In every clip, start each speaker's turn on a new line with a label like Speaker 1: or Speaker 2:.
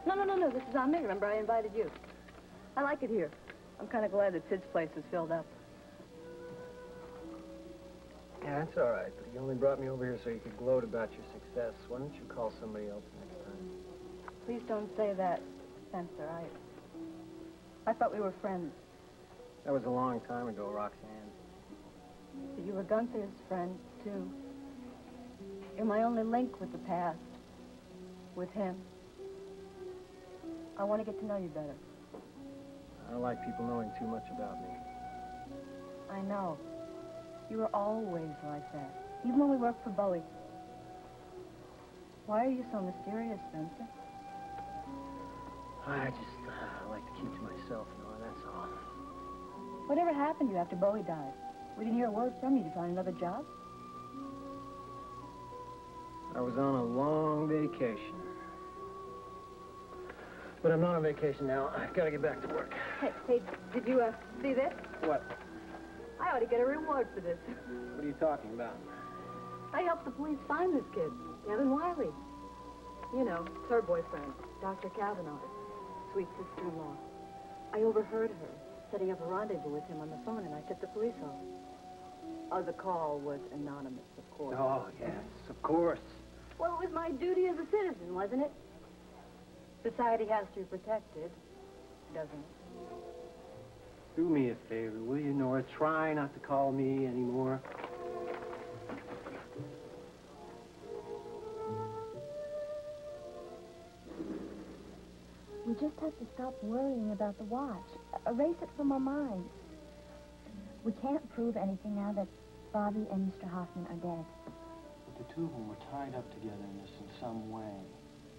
Speaker 1: No, this is on me. Remember, I invited you. I like it here. I'm kind of glad that Sid's place is filled up.
Speaker 2: Yeah, that's all right, but you only brought me over here so you could gloat about your success. Why don't you call somebody else next time?
Speaker 1: Please don't say that, Spencer. I thought we were friends.
Speaker 2: That was a long time ago, Roxanne.
Speaker 1: But you were Gunther's friend, too. You're my only link with the past. With him. I want to get to know you better.
Speaker 2: I don't like people knowing too much about me.
Speaker 1: I know. You were always like that. Even when we worked for Bowie. Why are you so mysterious, Spencer?
Speaker 2: I just like to keep to myself, Nora, that's all.
Speaker 1: Whatever happened to you after Bowie died? We didn't hear a word from you. Did you find another job?
Speaker 2: I was on a long vacation. But I'm not on vacation now. I've got to get back to work.
Speaker 1: Hey, did you, see this?
Speaker 2: What?
Speaker 1: I ought to get a reward for this.
Speaker 2: What are you talking about?
Speaker 1: I helped the police find this kid, Evan Wiley. You know, it's her boyfriend, Dr. Kavanaugh's sweet sister-in-law. I overheard her setting up a rendezvous with him on the phone, and I tipped the police off. Oh, the call was anonymous, of course.
Speaker 2: Oh, yes, of course.
Speaker 1: Well, it was my duty as a citizen, wasn't it? Society has to be protected, doesn't it?
Speaker 2: Do me a favor, will you, Nora? Try not to call me anymore.
Speaker 3: We just have to stop worrying about the watch. Erase it from our minds. We can't prove anything now that Bobby and Mr. Hoffman are dead.
Speaker 4: But the two of them were tied up together in this in some way.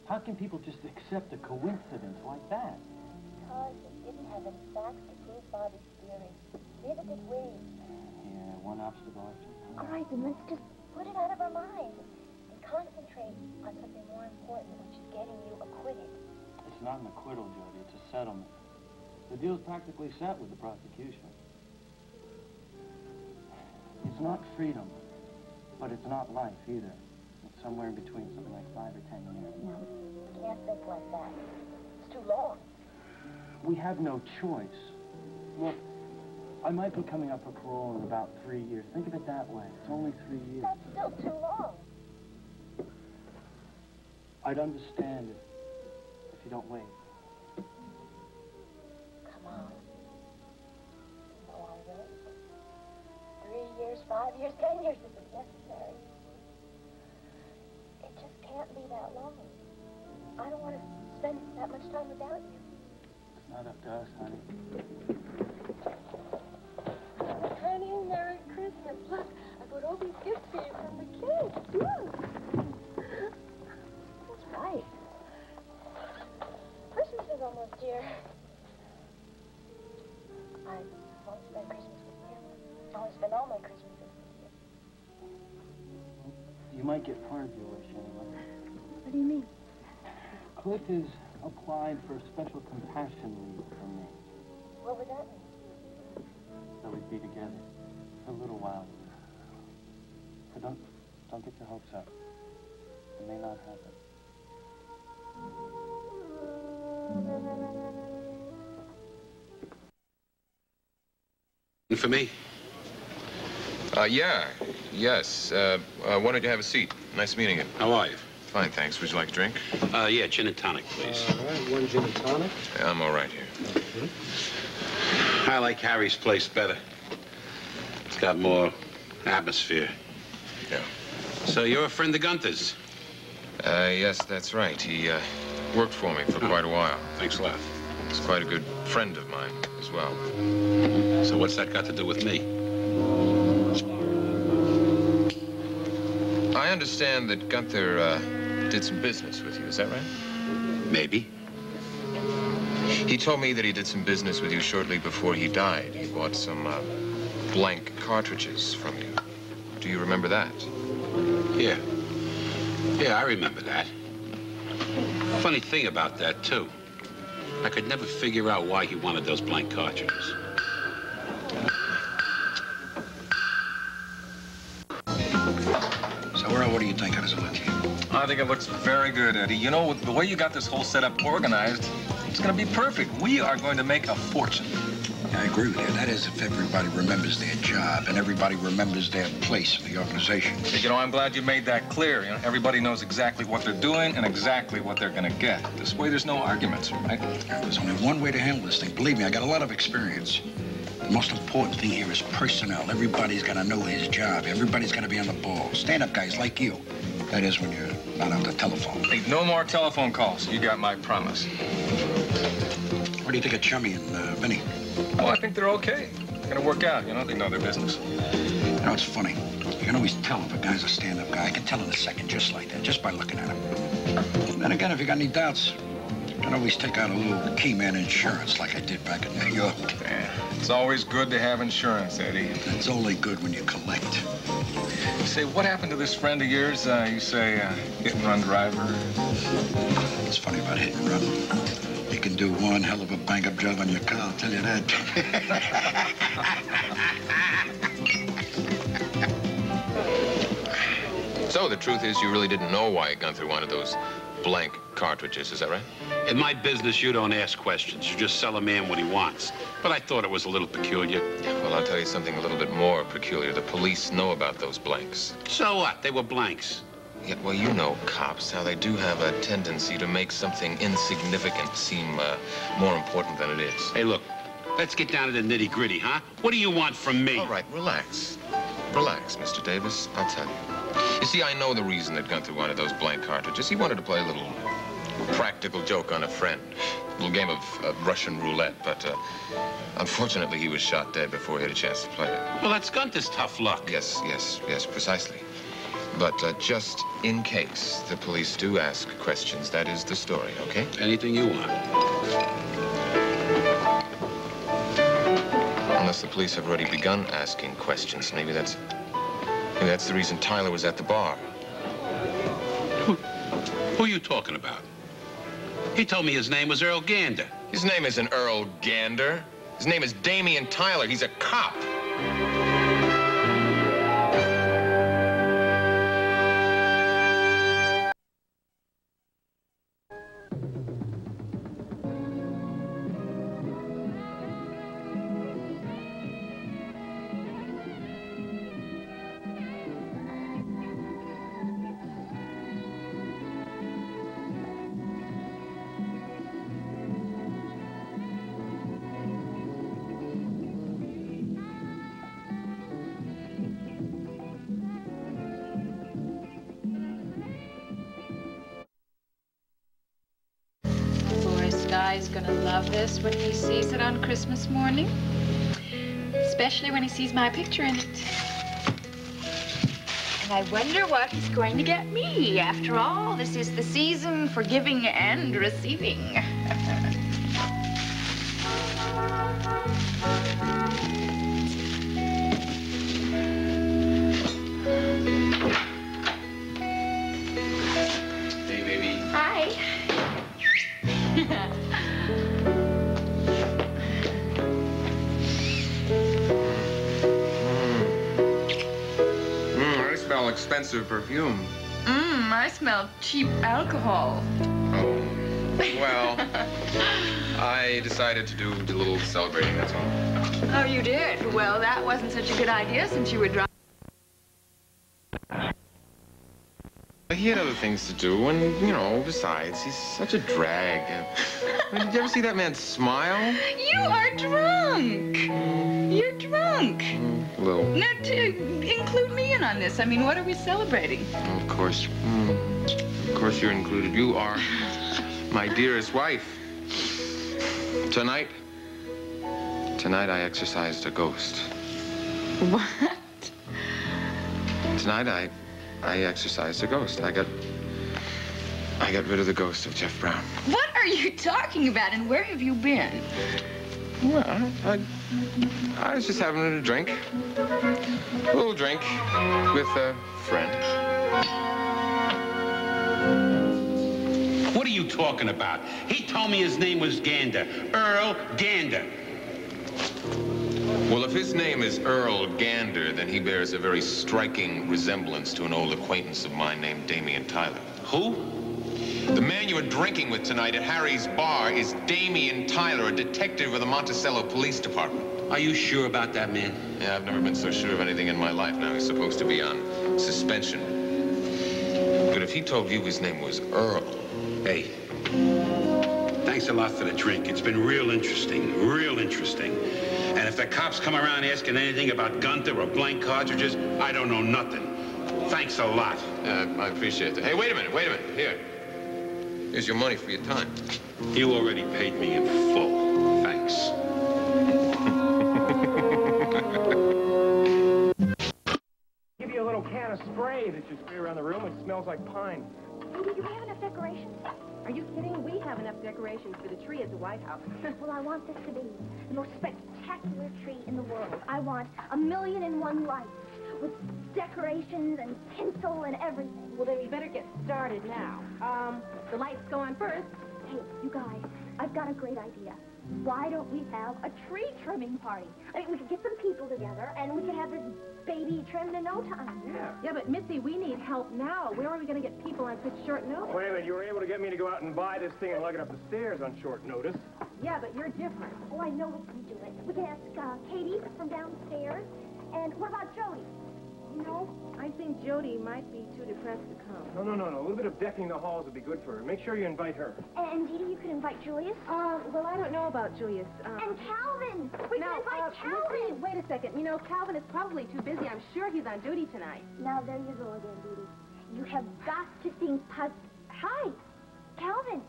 Speaker 4: How can people just accept a coincidence like that?
Speaker 3: Because they didn't have any facts to prove Bobby's theory. Neither did we.
Speaker 4: Yeah, one obstacle after another.
Speaker 3: All right, then let's just put it out of our minds and concentrate on something more important, which is getting you acquitted.
Speaker 4: It's not an acquittal, Jody. It's a settlement. The deal's practically set with the prosecution. It's not freedom, but it's not life either. It's somewhere in between, something like 5 or 10 years.
Speaker 3: No, we can't think like that. It's too long.
Speaker 4: We have no choice. Look, I might be coming up for parole in about 3 years. Think of it that way. It's only 3 years.
Speaker 3: That's still too long.
Speaker 4: I'd understand if you don't wait.
Speaker 3: Come on. No, I'll wait. 3 years, 5 years, 10 years if it's necessary. It just can't be that long. I don't want to spend that much time without you.
Speaker 4: It's not up to us, honey.
Speaker 3: Honey, Merry Christmas. Look, I brought all these gifts for you from the kids. Look. That's right. Christmas is almost here. I won't spend Christmas with you. I want to spend all my Christmases with you.
Speaker 4: You might get part of your wish anyway.
Speaker 1: What do you mean?
Speaker 4: Cliff has applied for a special compassion leave from me.
Speaker 3: What would that mean?
Speaker 4: So we'd be together for a little while. So don't get your hopes up. It may not happen.
Speaker 5: For me?
Speaker 6: Yes. Why don't you have a seat? Nice meeting you.
Speaker 5: How are you?
Speaker 6: Fine, thanks. Would you like a drink?
Speaker 5: Yeah, gin and tonic, please.
Speaker 2: All right, 1 gin and tonic.
Speaker 6: Yeah, I'm all right here.
Speaker 5: I like Harry's place better. It's got more atmosphere.
Speaker 6: Yeah.
Speaker 5: So you're a friend of Gunther's?
Speaker 6: Yes, that's right. He worked for me for quite a while.
Speaker 5: Thanks a lot.
Speaker 6: He's quite a good friend of mine as well.
Speaker 5: So what's that got to do with me?
Speaker 6: I understand that Gunther did some business with you. Is that right?
Speaker 5: Maybe.
Speaker 6: He told me that he did some business with you shortly before he died. He bought some blank cartridges from you. Do you remember that?
Speaker 5: Yeah. Yeah, I remember that. Funny thing about that, too. I could never figure out why he wanted those blank cartridges.
Speaker 7: So what do you think? How does it look? I think it looks very good, Eddie. You know, the way you got this whole setup organized, it's going to be perfect. We are going to make a fortune.
Speaker 8: I agree with you. That is, if everybody remembers their job and everybody remembers their place in the organization.
Speaker 7: You know, I'm glad you made that clear. You know, everybody knows exactly what they're doing and exactly what they're going to get. This way, there's no arguments, right?
Speaker 8: There's only one way to handle this thing. Believe me, I got a lot of experience. The most important thing here is personnel. Everybody's got to know his job. Everybody's got to be on the ball. Stand-up guys like you. That is when you're not on the telephone.
Speaker 7: Hey, no more telephone calls. You got my promise.
Speaker 8: What do you think of Chummy and Vinny?
Speaker 7: Well, I think they're okay. They're going to work out, you know? They know their business.
Speaker 8: You know, it's funny. You can always tell if a guy's a stand-up guy. I can tell in a second just like that, just by looking at him. Then again, if you got any doubts, you can always take out a little key man insurance like I did back in New York.
Speaker 7: Yeah, it's always good to have insurance, Eddie.
Speaker 8: It's only good when you collect.
Speaker 7: You say, what happened to this friend of yours? You say, hit-and-run driver?
Speaker 8: It's funny about hit and run. You can do one hell of a bang-up job on your car, I'll tell you that.
Speaker 6: So the truth is you really didn't know why Gunther wanted those blank cartridges, is that right?
Speaker 5: In my business, you don't ask questions. You just sell a man what he wants. But I thought it was a little peculiar.
Speaker 6: Well, I'll tell you something a little bit more peculiar. The police know about those blanks.
Speaker 5: So what? They were blanks.
Speaker 6: Yeah, well, you know cops, how they do have a tendency to make something insignificant seem more important than it is.
Speaker 5: Hey, look, let's get down to the nitty-gritty, huh? What do you want from me?
Speaker 6: All right, relax. Relax, Mr. Davis. I'll tell you. You see, I know the reason that Gunther wanted those blank cartridges. He wanted to play a little practical joke on a friend. A little game of Russian roulette, but unfortunately, he was shot dead before he had a chance to play it.
Speaker 5: Well, that's Gunther's tough luck.
Speaker 6: Yes, precisely. But just in case the police do ask questions, that is the story, okay?
Speaker 5: Anything you want.
Speaker 6: Unless the police have already begun asking questions. Maybe that's the reason Tyler was at the bar.
Speaker 5: Who are you talking about? He told me his name was Earl Gander.
Speaker 6: His name isn't Earl Gander. His name is Damian Tyler. He's a cop.
Speaker 9: Guy's gonna love this when he sees it on Christmas morning. Especially when he sees my picture in it. And I wonder what he's going to get me. After all, this is the season for giving and receiving.
Speaker 6: Hey, baby.
Speaker 9: Hi.
Speaker 6: I smell expensive perfume.
Speaker 9: I smell cheap alcohol.
Speaker 6: Oh, well, I decided to do a little celebrating, that's all.
Speaker 9: Oh, you did? Well, that wasn't such a good idea since you were driving.
Speaker 6: He had other things to do, and, you know, besides, he's such a drag. Did you ever see that man smile?
Speaker 9: You are drunk. You're drunk.
Speaker 6: A little.
Speaker 9: Now, include me in on this. I mean, what are we celebrating?
Speaker 6: Of course. Of course you're included. You are my dearest wife. Tonight I exorcised a ghost.
Speaker 9: What?
Speaker 6: Tonight I exorcised a ghost. I got rid of the ghost of Jeff Brown.
Speaker 9: What are you talking about, and where have you been?
Speaker 6: Well, I was just having a drink. A little drink with a friend.
Speaker 5: What are you talking about? He told me his name was Gander. Earl Gander.
Speaker 6: Well, if his name is Earl Gander, then he bears a very striking resemblance to an old acquaintance of mine named Damian Tyler.
Speaker 5: Who?
Speaker 6: The man you were drinking with tonight at Harry's bar is Damian Tyler, a detective of the Monticello Police Department.
Speaker 5: Are you sure about that, man?
Speaker 6: Yeah, I've never been so sure of anything in my life. Now, he's supposed to be on suspension. But if he told you his name was Earl...
Speaker 5: Hey, thanks a lot for the drink. It's been real interesting, real interesting. And if the cops come around asking anything about Gunther or blank cartridges, I don't know nothing. Thanks a lot.
Speaker 6: I appreciate that. Hey, wait a minute. Here. Here's your money for your time.
Speaker 5: You already paid me in full. Thanks.
Speaker 2: Give you a little can of spray that you spray around the room. It smells like pine.
Speaker 3: Maybe you have enough decorations?
Speaker 1: Are you kidding? We have enough decorations for the tree at the White House.
Speaker 3: Well, I want this to be the most spectacular tree in the world. I want 1,000,001 lights with decorations and tinsel and everything.
Speaker 1: Well, then you better get started now. The lights go on first.
Speaker 3: Hey, you guys, I've got a great idea. Why don't we have a tree trimming party? I mean, we could get some people together, and we could have this baby trimmed in no time.
Speaker 1: Yeah, but Missy, we need help now. Where are we going to get people on such short notice?
Speaker 2: Wait a minute, you were able to get me to go out and buy this thing and lug it up the stairs on short notice.
Speaker 1: Yeah, but you're different.
Speaker 3: Oh, I know we can do it. We can ask Katie from downstairs. And what about Jody? You know?
Speaker 1: I think Jody might be too depressed to come.
Speaker 2: No. A little bit of decking the halls would be good for her. Make sure you invite her.
Speaker 3: And Dee Dee, you could invite Julius.
Speaker 1: Well, I don't know about Julius.
Speaker 3: And Calvin! We can invite Calvin!
Speaker 1: Missy, wait a second. You know, Calvin is probably too busy. I'm sure he's on duty tonight.
Speaker 3: Now, there you go again, Dee Dee. You have got to think Hi, Calvin.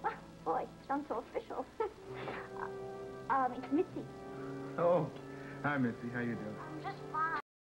Speaker 3: Oh, boy, sounds so official. It's Mitzi.
Speaker 10: Oh, hi, Missy. How you doing?
Speaker 3: Just fine.